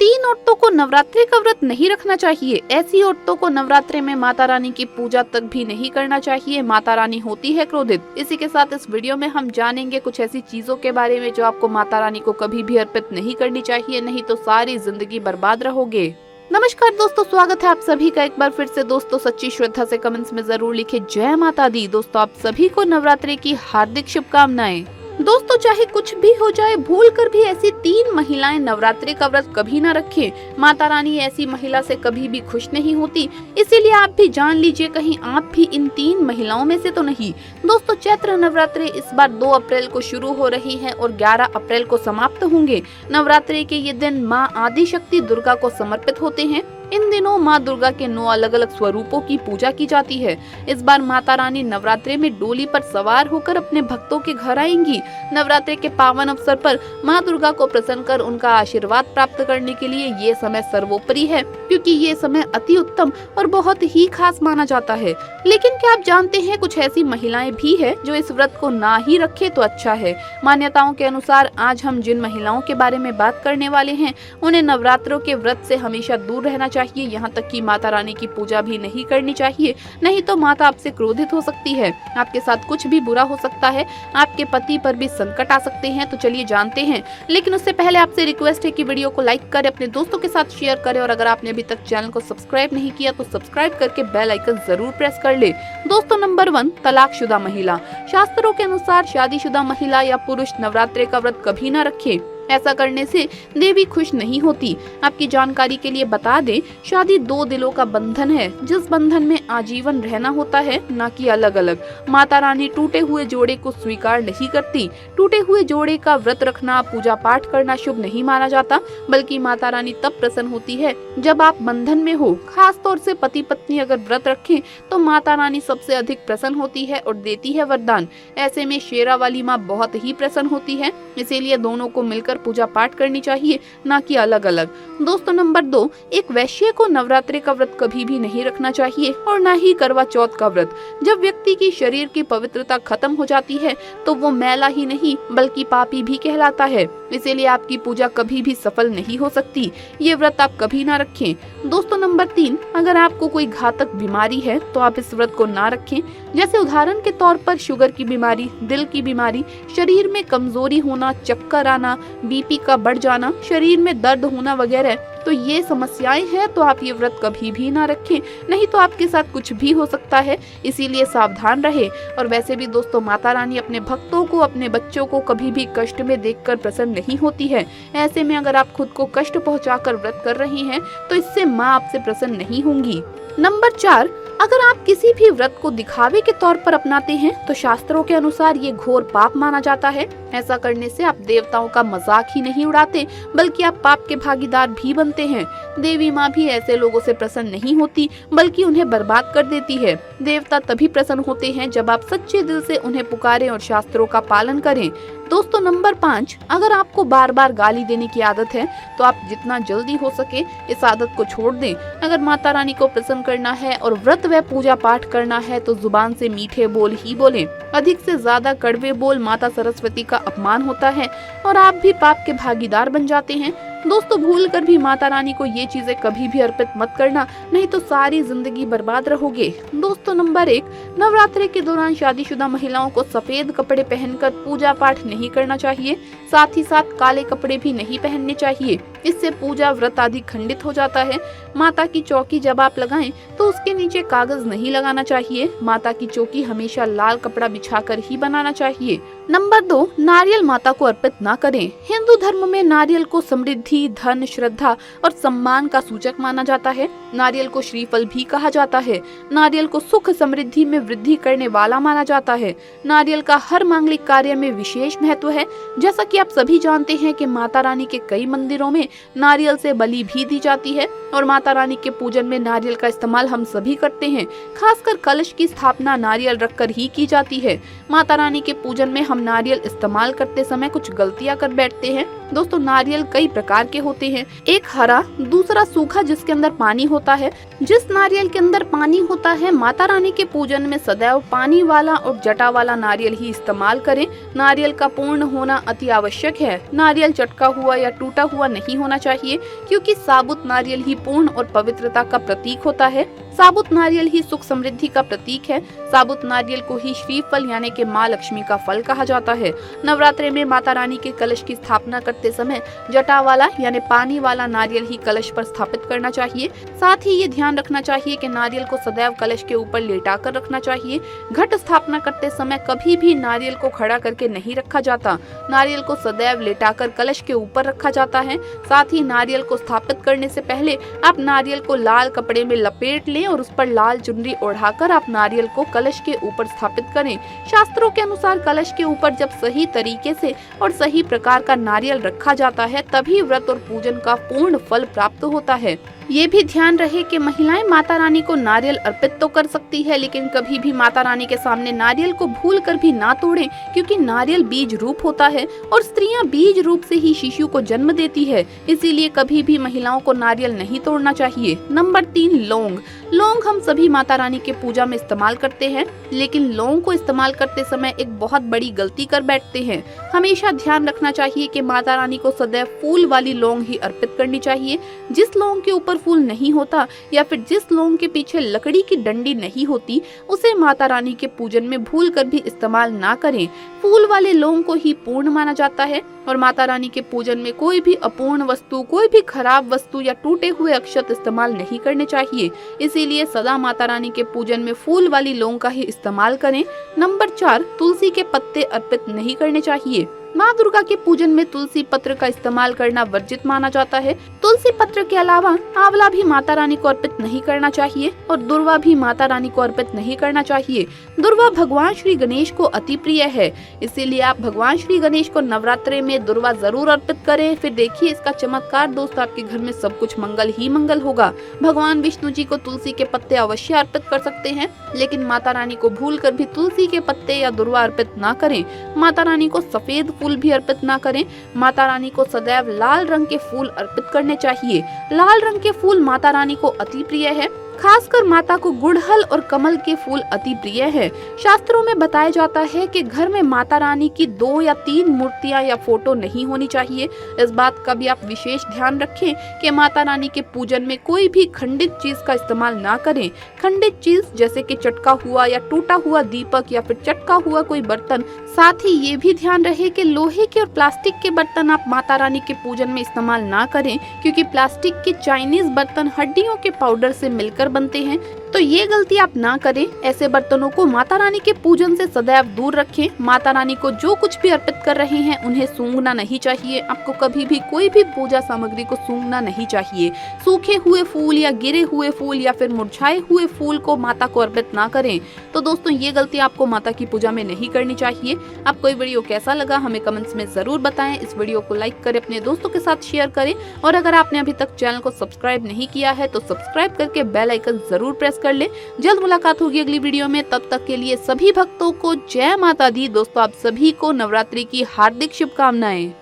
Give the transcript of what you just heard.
तीन औरतों को नवरात्रि का व्रत नहीं रखना चाहिए। ऐसी औरतों को नवरात्रि में माता रानी की पूजा तक भी नहीं करना चाहिए। माता रानी होती है क्रोधित। इसी के साथ इस वीडियो में हम जानेंगे कुछ ऐसी चीजों के बारे में जो आपको माता रानी को कभी भी अर्पित नहीं करनी चाहिए, नहीं तो सारी जिंदगी बर्बाद रहोगे। नमस्कार दोस्तों, स्वागत है आप सभी का एक बार फिर से। दोस्तों सच्ची श्रद्धा से कमेंट्स में जरूर लिखे जय माता दी। दोस्तों आप सभी को नवरात्रि की हार्दिक शुभकामनाएं। दोस्तों चाहे कुछ भी हो जाए, भूल कर भी ऐसी तीन महिलाएं नवरात्रि का व्रत कभी ना रखें। माता रानी ऐसी महिला से कभी भी खुश नहीं होती, इसीलिए आप भी जान लीजिए कहीं आप भी इन तीन महिलाओं में से तो नहीं। दोस्तों चैत्र नवरात्रि इस बार 2 अप्रैल को शुरू हो रही है और 11 अप्रैल को समाप्त होंगे। नवरात्रि के ये दिन माँ आदि शक्ति दुर्गा को समर्पित होते हैं। इन दिनों माँ दुर्गा के 9 अलग अलग स्वरूपों की पूजा की जाती है। इस बार माता रानी नवरात्रि में डोली पर सवार होकर अपने भक्तों के घर आएंगी। नवरात्रि के पावन अवसर पर माँ दुर्गा को प्रसन्न कर उनका आशीर्वाद प्राप्त करने के लिए ये समय सर्वोपरि है, क्योंकि ये समय अति उत्तम और बहुत ही खास माना जाता है। लेकिन क्या आप जानते हैं कुछ ऐसी महिलाएं भी है जो इस व्रत को ना ही रखे तो अच्छा है। मान्यताओं के अनुसार आज हम जिन महिलाओं के बारे में बात करने वाले हैं उन्हें नवरात्रों के व्रत से हमेशा दूर रहना चाहिए। यहाँ तक कि माता रानी की पूजा भी नहीं करनी चाहिए, नहीं तो माता आपसे क्रोधित हो सकती है। आपके साथ कुछ भी बुरा हो सकता है, आपके पति पर भी संकट आ सकते हैं। तो चलिए जानते हैं, लेकिन उससे पहले आपसे रिक्वेस्ट है कि वीडियो को लाइक करें, अपने दोस्तों के साथ शेयर करें और अगर आपने अभी तक चैनल को सब्सक्राइब नहीं किया तो सब्सक्राइब करके बेल आइकन जरूर प्रेस कर ले। दोस्तों नंबर 1, तलाकशुदा महिला। शास्त्रों के अनुसार शादीशुदा महिला या पुरुष नवरात्रि का व्रत कभी न रखे। ऐसा करने से देवी खुश नहीं होती। आपकी जानकारी के लिए बता दें, शादी 2 दिलों का बंधन है, जिस बंधन में आजीवन रहना होता है, न कि अलग अलग। माता रानी टूटे हुए जोड़े को स्वीकार नहीं करती। टूटे हुए जोड़े का व्रत रखना, पूजा पाठ करना शुभ नहीं माना जाता, बल्कि माता रानी तब प्रसन्न होती है जब आप बंधन में हो। खास तौर से पति पत्नी अगर व्रत रखें तो माता रानी सबसे अधिक प्रसन्न होती है और देती है वरदान। ऐसे में शेरा वाली माँ बहुत ही प्रसन्न होती है, इसीलिए दोनों को मिलकर पूजा पाठ करनी चाहिए, ना कि अलग अलग। दोस्तों नंबर 2, एक वैश्य को नवरात्रि का व्रत कभी भी नहीं रखना चाहिए और ना ही करवा चौथ का व्रत। जब व्यक्ति की शरीर की पवित्रता खत्म हो जाती है तो वो मैला ही नहीं बल्कि पापी भी कहलाता है, इसीलिए आपकी पूजा कभी भी सफल नहीं हो सकती। ये व्रत आप कभी ना रखें। दोस्तों नंबर 3, अगर आपको कोई घातक बीमारी है तो आप इस व्रत को ना रखें। जैसे उदाहरण के तौर पर शुगर की बीमारी, दिल की बीमारी, शरीर में कमजोरी होना, चक्कर आना, बीपी का बढ़ जाना, शरीर में दर्द होना वगैरह, तो ये समस्याएं हैं तो आप ये व्रत कभी भी ना रखें, नहीं तो आपके साथ कुछ भी हो सकता है, इसीलिए सावधान रहे। और वैसे भी दोस्तों माता रानी अपने भक्तों को, अपने बच्चों को कभी भी कष्ट में देखकर प्रसन्न नहीं होती है। ऐसे में अगर आप खुद को कष्ट पहुंचाकर व्रत कर रही हैं तो इससे माँ आपसे प्रसन्न नहीं होंगी। नंबर 4, अगर आप किसी भी व्रत को दिखावे के तौर पर अपनाते हैं तो शास्त्रों के अनुसार ये घोर पाप माना जाता है। ऐसा करने से आप देवताओं का मजाक ही नहीं उड़ाते बल्कि आप पाप के भागीदार भी बनते हैं। देवी माँ भी ऐसे लोगों से प्रसन्न नहीं होती बल्कि उन्हें बर्बाद कर देती है। देवता तभी प्रसन्न होते हैं जब आप सच्चे दिल से उन्हें पुकारें और शास्त्रों का पालन करें। दोस्तों नंबर 5, अगर आपको बार बार गाली देने की आदत है तो आप जितना जल्दी हो सके इस आदत को छोड़ दें। अगर माता रानी को प्रसन्न करना है और व्रत व पूजा पाठ करना है तो जुबान से मीठे बोल ही बोलें। अधिक से ज्यादा कड़वे बोल माता सरस्वती का अपमान होता है और आप भी पाप के भागीदार बन जाते हैं। दोस्तों भूल कर भी माता रानी को ये चीजें कभी भी अर्पित मत करना, नहीं तो सारी जिंदगी बर्बाद रहोगे। दोस्तों नंबर 1, नवरात्रि के दौरान शादीशुदा महिलाओं को सफेद कपड़े पहनकर पूजा पाठ नहीं करना चाहिए। साथ ही साथ काले कपड़े भी नहीं पहनने चाहिए, इससे पूजा व्रत आदि खंडित हो जाता है। माता की चौकी जब आप लगाएं तो उसके नीचे कागज नहीं लगाना चाहिए। माता की चौकी हमेशा लाल कपड़ा बिछाकर ही बनाना चाहिए। नंबर 2, नारियल माता को अर्पित ना करें। हिंदू धर्म में नारियल को समृद्धि, धन, श्रद्धा और सम्मान का सूचक माना जाता है। नारियल को श्रीफल भी कहा जाता है। नारियल को सुख समृद्धि में वृद्धि करने वाला माना जाता है। नारियल का हर मांगलिक कार्य में विशेष महत्व है। जैसा कि आप सभी जानते हैं कि माता रानी के कई मंदिरों में नारियल से बलि भी दी जाती है और माता रानी के पूजन में नारियल का इस्तेमाल हम सभी करते हैं। खासकर कलश की स्थापना नारियल रखकर ही की जाती है। माता रानी के पूजन में हम नारियल इस्तेमाल करते समय कुछ गलतियां कर बैठते हैं। दोस्तों, नारियल कई प्रकार के होते हैं, एक हरा, दूसरा सूखा जिसके अंदर पानी होता है। जिस नारियल के अंदर पानी होता है, माता रानी के पूजन में सदैव पानी वाला और जटा वाला नारियल ही इस्तेमाल करें। नारियल का पूर्ण होना अति आवश्यक है। नारियल चटका हुआ या टूटा हुआ नहीं होना चाहिए, क्योंकि साबुत नारियल ही पूर्ण और पवित्रता का प्रतीक होता है। साबुत नारियल ही सुख समृद्धि का प्रतीक है। साबुत नारियल को ही श्रीफल यानी कि माँ लक्ष्मी का फल कहा जाता है। नवरात्रे में माता रानी के कलश की स्थापना करते समय जटा वाला यानी पानी वाला नारियल ही कलश पर स्थापित करना चाहिए। साथ ही ये ध्यान रखना चाहिए कि नारियल को सदैव कलश के ऊपर लेटा कर रखना चाहिए। घट स्थापना करते समय कभी भी नारियल को खड़ा करके नहीं रखा जाता। नारियल को सदैव लेटाकर कलश के ऊपर रखा जाता है। साथ ही नारियल को स्थापित करने से पहले आप नारियल को लाल कपड़े में लपेट लें और उस पर लाल चुनरी ओढ़ाकर आप नारियल को कलश के ऊपर स्थापित करें। शास्त्रों के अनुसार कलश के ऊपर जब सही तरीके से और सही प्रकार का नारियल रखा जाता है, तभी व्रत और पूजन का पूर्ण फल प्राप्त होता है। ये भी ध्यान रहे कि महिलाएं माता रानी को नारियल अर्पित तो कर सकती है, लेकिन कभी भी माता रानी के सामने नारियल को भूलकर भी ना तोड़ें, क्योंकि नारियल बीज रूप होता है और स्त्रियां बीज रूप से ही शिशु को जन्म देती है। इसीलिए कभी भी महिलाओं को नारियल नहीं तोड़ना चाहिए। नंबर 3, लौंग। लौंग हम सभी माता रानी के पूजा में इस्तेमाल करते हैं, लेकिन लौंग को इस्तेमाल करते समय एक बहुत बड़ी गलती कर बैठते हैं। हमेशा ध्यान रखना चाहिए कि माता रानी को सदैव फूल वाली लौंग ही अर्पित करनी चाहिए। जिस लौंग के ऊपर फूल नहीं होता या फिर जिस लौंग के पीछे लकड़ी की डंडी नहीं होती, उसे माता रानी के पूजन में भूलकर भी इस्तेमाल ना करें। फूल वाले लौंग को ही पूर्ण माना जाता है और माता रानी के पूजन में कोई भी अपूर्ण वस्तु, कोई भी खराब वस्तु या टूटे हुए अक्षत इस्तेमाल नहीं करने चाहिए। इसीलिए सदा माता रानी के पूजन में फूल वाली लौंग का ही इस्तेमाल करें। नंबर 4, तुलसी के पत्ते अर्पित नहीं करने चाहिए। माँ दुर्गा के पूजन में तुलसी पत्र का इस्तेमाल करना वर्जित माना जाता है। तुलसी पत्र के अलावा आंवला भी माता रानी को अर्पित नहीं करना चाहिए और दुर्वा भी माता रानी को अर्पित नहीं करना चाहिए। दुर्वा भगवान श्री गणेश को अति प्रिय है, इसीलिए आप भगवान श्री गणेश को नवरात्रे में दुर्वा जरूर अर्पित करें। फिर देखिए इसका चमत्कार दोस्तों, आपके घर में सब कुछ मंगल ही मंगल होगा। भगवान विष्णु जी को तुलसी के पत्ते अवश्य अर्पित कर सकते हैं, लेकिन माता रानी को भूलकर भी तुलसी के पत्ते या दुर्वा अर्पित ना करें। माता रानी को सफेद फूल भी अर्पित ना करें। माता रानी को सदैव लाल रंग के फूल अर्पित करने चाहिए। लाल रंग के फूल माता रानी को अति प्रिय है। खासकर माता को गुड़हल और कमल के फूल अति प्रिय है। शास्त्रों में बताया जाता है कि घर में माता रानी की 2 या 3 मूर्तियां या फोटो नहीं होनी चाहिए। इस बात का भी आप विशेष ध्यान रखें कि माता रानी के पूजन में कोई भी खंडित चीज का इस्तेमाल ना करें। खंडित चीज जैसे कि चटका हुआ या टूटा हुआ दीपक या फिर चटका हुआ कोई बर्तन। साथ ही ये भी ध्यान रहे कि लोहे के और प्लास्टिक के बर्तन आप माता रानी के पूजन में इस्तेमाल ना करें, क्योंकि प्लास्टिक के चाइनीज बर्तन हड्डियों के पाउडर से मिलकर बनते हैं, तो ये गलती आप ना करें। ऐसे बर्तनों को माता रानी के पूजन से सदैव दूर रखें। माता रानी को जो कुछ भी अर्पित कर रहे हैं उन्हें सूंघना नहीं चाहिए। आपको कभी भी कोई भी पूजा सामग्री को सूंघना नहीं चाहिए। सूखे हुए फूल या गिरे हुए फूल या फिर मुरझाए हुए फूल को माता को अर्पित ना करें। तो दोस्तों, ये गलती आपको माता की पूजा में नहीं करनी चाहिए। आपको ये वीडियो कैसा लगा हमें कमेंट्स में जरूर बताएं। इस वीडियो को लाइक करें, अपने दोस्तों के साथ शेयर करें और अगर आपने अभी तक चैनल को सब्सक्राइब नहीं किया है तो सब्सक्राइब करके बेल आइकन जरूर प्रेस कर ले। जल्द मुलाकात होगी अगली वीडियो में। तब तक के लिए सभी भक्तों को जय माता दी। दोस्तों, आप सभी को नवरात्रि की हार्दिक शुभकामनाएं।